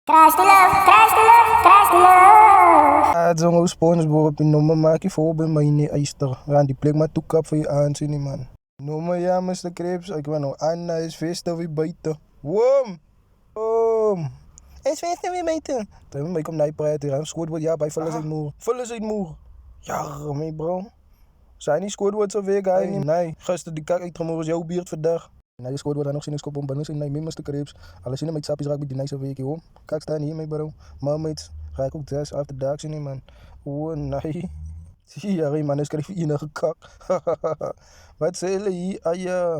Crash the love, crash the love, crash the love. Zo'n SpongeBob, noemen maak je voor bij mij niet eister. Gaan die plek maar toekap voor je aanzien, niet man. Noemen ja, Mr. Krebs. Ik ben nog Anna, is feesten weer buiten. Wom! Wom! Is feesten weer buiten. Toen ben ik om naar praten. Gaan scoort ja, bij vullen zijn moer. Vullen zijn moer. Ja, mee bro. Zijn niet scoort wordt zo weer, ga je niet. Nee, gisteren die kak uit is jouw biert vandaag. Nee, je scoort wordt dan nog zien op een banus in nee, Mr. Krebs. Alles in met sapjes raak bij die nice week, joh. Kijk, staan hier mee, bro. Mameets, ga ik ook 6 after dark zien, man. Oh, nee. Zie je, man, is krijg je hier gekak. Wat zei je hier? Ah, ja.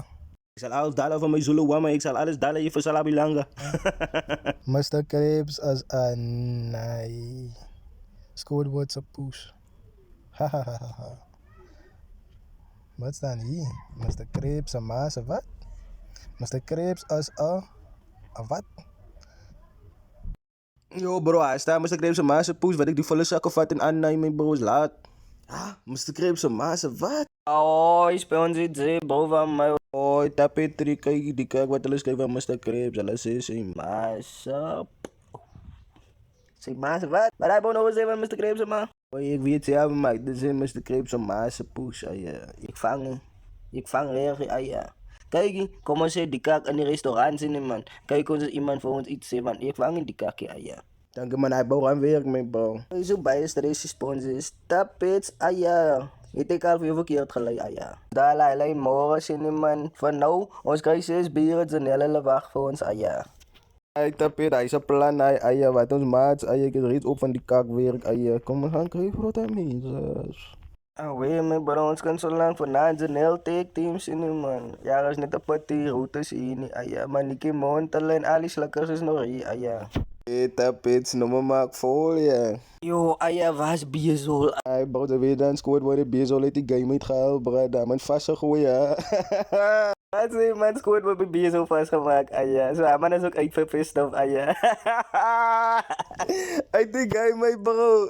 Ik zal alles dalen van mijn Zulu Wama, ik zal alles dalen voor Salabilanga. Mr. Krebs als een nee. Scoort wordt zo poes. Hahaha. Wat staan hier? Mr. Krebs en Maas, wat? Mr. Krebs als wat? Yo bro, hij staat Mr. Krebs en Maas poes, wat ik die volle zakken vat en aannemen, bro, is laat. Ah, Mr. Krebs en Maas, wat? Oh, speel ons iets bro van mij. Oh, tapé 3, kijk die kijk wat hulle skryf van Mr. Krebs, hulle sê sy Massa. Zeg Massa wat? Wat heb je nou gezegd van Mr. Krebs man? oh, ek weet ja, maar dit is Mr. Krebs en Maas poes, ja. Ik vang reg, ja. Kijk, kom ons die kak in die restaurant zien man. Kijk ons iemand voor ons iets zeggen, ik vang in die kak, ja. Dank je man, hij bouw aan werk, mijn bro. Zo bij je stress sponsors, stap het, ja. Ik denk al veel verkeerd gelijk, ja. Daar alleen morgen zien man. Van nou, ons krijgt 6 bieren en hele wacht voor ons, ja. Hij tapé, hij is een plan, hij wat ons maat, hij is reeds op van die kakwerk, hij kom we gaan krijgen wat hij meent. Ah, weet me, bro, ons kan zo lang vanavond een heel take team zien, man. Ja, er is net een partie routes hier, ja. Maar Nicky Montel en Ali Slakkers is nog hier, ja. Tapé, noem maak vol, ja. Yo, ja, was Biezol. Hij bouwt er weer dan scoort worden, Bezel heeft die game uitgehaald, bro, daar man vastgegooid, ja. Wat zeg man, scoort wordt bij Biezol vastgemaakt, ja. Zo, man is ook uitverpist, ja. Uit die game, mijn bro.